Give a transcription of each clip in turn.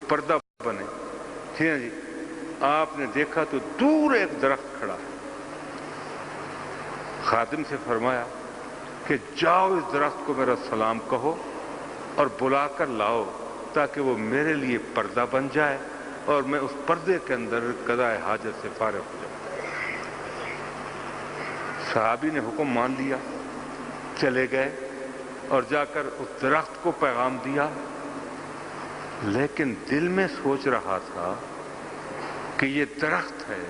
पर्दा बने। जी आपने देखा तो दूर एक दरख्त खड़ा है। खादिम से फरमाया कि जाओ इस दरख्त को मेरा सलाम कहो और बुलाकर लाओ ताकि वो मेरे लिए पर्दा बन जाए और मैं उस पर्दे के अंदर कज़ाए हाजत से फारिग हो जाऊं। सहाबी ने हुक्म मान लिया, चले गए और जाकर उस दरख्त को पैगाम दिया, लेकिन दिल में सोच रहा था कि ये दरख्त है,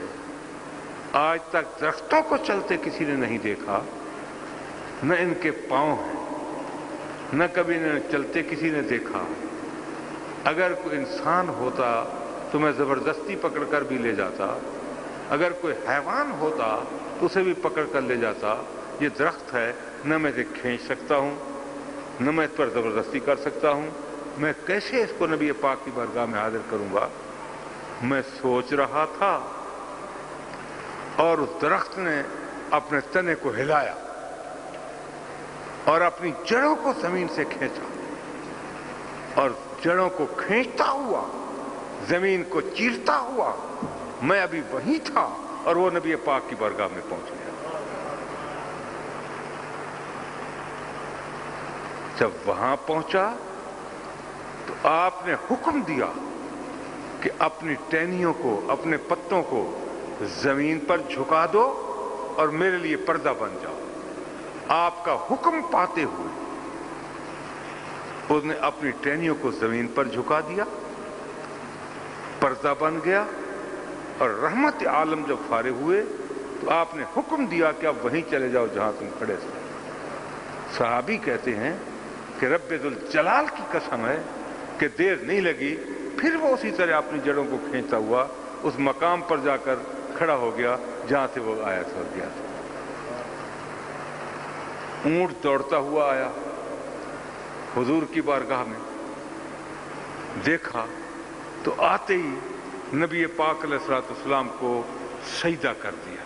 आज तक दरख्तों को चलते किसी ने नहीं देखा, न इनके पांव हैं, न कभी इन्हें चलते किसी ने देखा। अगर कोई इंसान होता तो मैं जबरदस्ती पकड़कर भी ले जाता, अगर कोई हैवान होता तो उसे भी पकड़ कर ले जाता। ये दरख्त है, न मैं इसे खींच सकता हूँ, न मैं इस पर जबरदस्ती कर सकता हूँ, मैं कैसे इसको नबी पाक की बारगाह में हाजिर करूंगा। मैं सोच रहा था और उस दरख्त ने अपने तने को हिलाया और अपनी जड़ों को जमीन से खींचा और जड़ों को खींचता हुआ, जमीन को चीरता हुआ मैं अभी वहीं था और वो नबी पाक की बारगाह में पहुंच गया। जब वहां पहुंचा तो आपने हुक्म दिया कि अपनी टहनियों को, अपने पत्तों को जमीन पर झुका दो और मेरे लिए पर्दा बन जाओ। आपका हुक्म पाते हुए उसने अपनी टहनियों को जमीन पर झुका दिया, पर्दा बन गया और रहमत आलम जब फारिग हुए तो आपने हुक्म दिया कि अब वहीं चले जाओ जहां तुम खड़े थे। सहाबी कहते हैं कि रब्बे दुल जलाल की कसम है कि देर नहीं लगी, फिर वो उसी तरह अपनी जड़ों को खींचता हुआ उस मकाम पर जाकर खड़ा हो गया जहां से वो आया था और गया था। ऊंट दौड़ता हुआ आया हुजूर की बारगाह में, देखा तो आते ही नबी पाक अलैहिस्सलाम को सजदा कर दिया,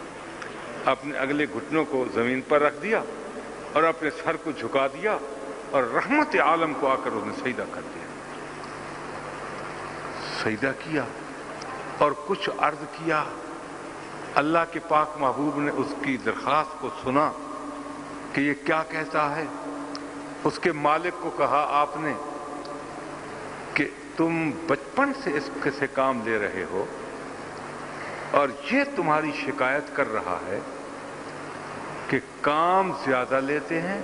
अपने अगले घुटनों को जमीन पर रख दिया और अपने सर को झुका दिया और रहमत आलम को आकर उसने सजदा कर दिया। सजदा किया और कुछ अर्ज किया। अल्लाह के पाक महबूब ने उसकी दरख्वास्त को सुना कि ये क्या कहता है। उसके मालिक को कहा आपने कि तुम बचपन से इससे काम ले रहे हो और ये तुम्हारी शिकायत कर रहा है कि काम ज्यादा लेते हैं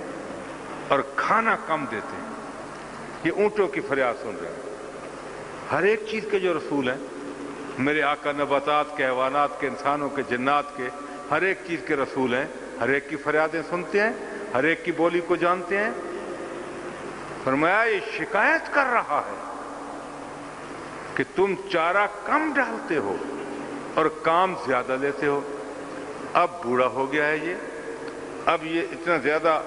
और खाना कम देते हैं। ये ऊंटों की फरियाद सुन रहे हैं। हर एक चीज के जो रसूल हैं, मेरे आका नबातात के, हैवानात के, इंसानों के, जिन्नात के, हर एक चीज के रसूल हैं, हर एक की फरियादें सुनते हैं, हर एक की बोली को जानते हैं। फरमाया ये शिकायत कर रहा है कि तुम चारा कम डालते हो और काम ज्यादा लेते हो। अब बूढ़ा हो गया है ये, अब ये इतना ज्यादा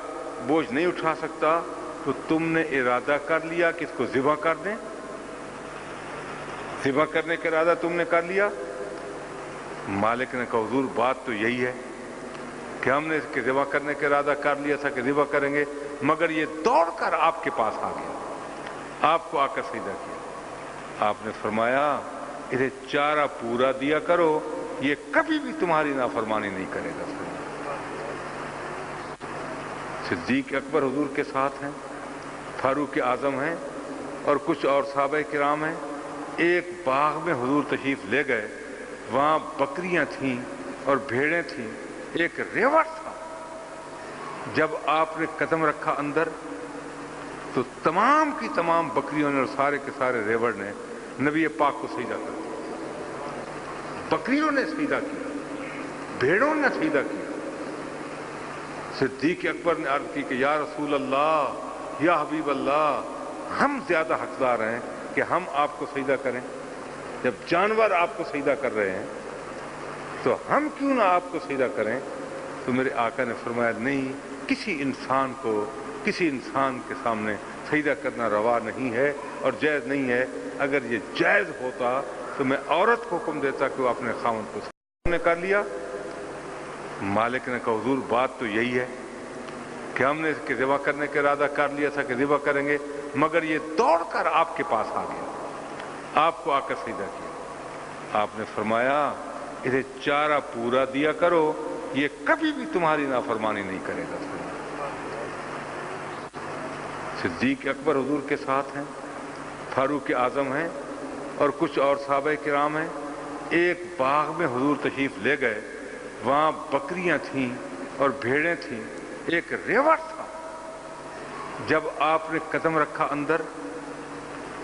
बोझ नहीं उठा सकता, तो तुमने इरादा कर लिया कि इसको ज़िबा कर दें। ज़िबा करने का इरादा तुमने कर लिया। मालिक ने कहा हुजूर बात तो यही है कि हमने इसके ज़िबा करने का इरादा कर लिया था कि ज़िबा करेंगे, मगर ये दौड़कर आपके पास आ गया, आपको आकर सजदा किया। आपने फरमाया इसे चारा पूरा दिया करो, ये कभी भी तुम्हारी नाफरमानी नहीं करेगा। सिद्दीक अकबर हुजूर के साथ हैं, फारूक आजम हैं और कुछ और सहाबा किराम हैं। एक बाग में हुजूर तशरीफ ले गए, वहां बकरियां थीं और भेड़ें थीं, एक रेवड़ था। जब आपने कदम रखा अंदर तो तमाम की तमाम बकरियों ने और सारे के सारे रेवड़ ने नबी पाक को सजदा कर दिया। बकरियों ने सजदा किया, भेड़ों ने सजदा किया। सिद्दीक अकबर ने अर्ज की कि या रसूल अल्लाह, या हबीब अल्लाह, हम ज्यादा हकदार हैं कि हम आपको सजदा करें। जब जानवर आपको सजदा कर रहे हैं तो हम क्यों ना आपको सजदा करें। तो मेरे आका ने फरमाया नहीं, किसी इंसान को किसी इंसान के सामने सजदा करना रवा नहीं है और जायज नहीं है। अगर ये जायज होता तो मैं औरत को हुक्म देता कि वो अपने खामन को सजदा कर लिया। मालिक ने कहा हुजूर बात तो यही है कि हमने इसके ज़िबा करने का इरादा कर लिया था कि ज़िबा करेंगे, मगर ये दौड़कर आपके पास आ गया, آپ کو آ کر سجدہ کیا۔ آپ نے فرمایا اسے چارہ پورا دیا کرو، یہ کبھی بھی تمہاری نافرمانی نہیں کرے گا۔ صدیق اکبر حضور کے ساتھ ہیں، فاروق اعظم ہیں اور کچھ اور صحابہ کرام ہیں۔ ایک باغ میں حضور تشریف لے گئے، وہاں بکریاں تھیں اور بھیڑیں تھیں، ایک ریوڑ تھا۔ جب آپ نے قدم رکھا اندر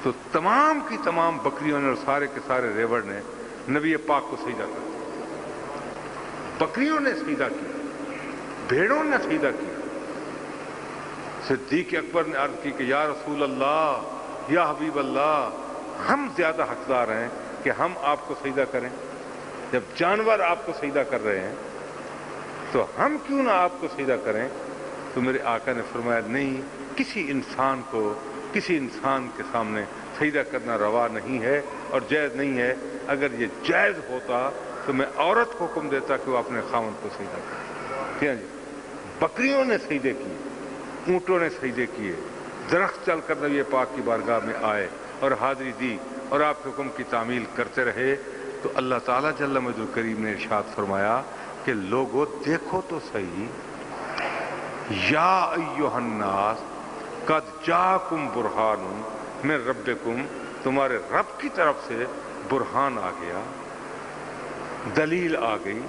تو تمام کی تمام بکریوں نے اور سارے کے سارے ریوڑ نے نبی پاک کو سجدہ کر دیا۔ بکریوں نے سجدہ کیا، بھیڑوں نے سجدہ کیا۔ صدیق اکبر نے عرض کی کہ یا رسول اللہ، یا حبیب اللہ، ہم زیادہ حقدار ہیں کہ ہم آپ کو سجدہ کریں؟ جب جانور آپ کو سجدہ کر رہے ہیں تو ہم کیوں نہ آپ کو سجدہ کریں؟ تو میرے آقا نے فرمایا نہیں، کسی انسان کو کسی انسان کے سامنے سجدہ کرنا روا نہیں ہے اور جائز نہیں ہے۔ اگر یہ جائز ہوتا تو میں عورت کو حکم دیتا کہ وہ اپنے خاوند کو سجدہ کرے۔ ٹھیک ہے جی، بکریوں نے سجدے کیے، اونٹوں نے سجدے کیے، درخت چل کر نبی پاک کی بارگاہ میں آئے اور حاضری دی اور آپ کے حکم کی تعمیل کرتے رہے۔ تو اللہ تعالیٰ جل مجدہ الکریم نے ارشاد فرمایا کہ لوگو دیکھو تو صحیح، یا ایھا الناس قد جاءکم برہان من ربکم، تمہارے رب کی طرف سے برہان آ گیا، دلیل آ گئی،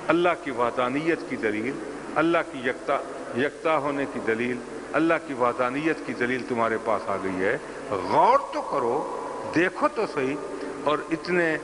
اللہ کی وحدانیت کی دلیل، اللہ کی یکتا ہونے کی دلیل، اللہ کی وحدانیت کی دلیل تمہارے پاس آ گئی ہے، غور تو کرو، دیکھو تو صحیح۔ اور اتنے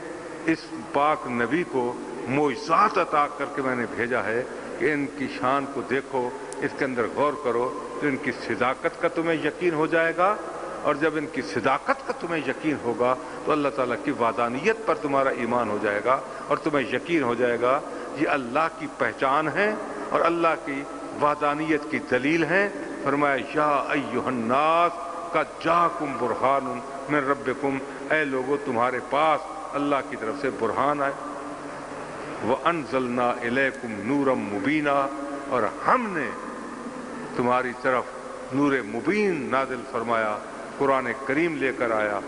اس پاک نبی کو معجزات عطا کر کے میں نے بھیجا ہے کہ ان کی شان کو دیکھو، اس کے اندر غور کرو تو ان کی صداقت کا تمہیں یقین ہو جائے گا، اور جب ان کی صداقت کا تمہیں یقین ہوگا تو اللہ تعالیٰ کی وحدانیت پر تمہارا ایمان ہو جائے گا اور تمہیں یقین ہو جائے گا یہ اللہ کی پہچان ہے اور اللہ کی وحدانیت کی دلیل ہے۔ فرمایا یا ایھا الناس قد جاءکم برہان من ربکم، اے لوگو تمہارے پاس اللہ کی طرف سے برہان آئے، وَأَنزَلْنَا إِلَيْكُمْ نُورًا مُبِينًا، اور ہم نے تمہاری طرف نور مبین نازل فرمایا، قرآن کریم لے کر آیا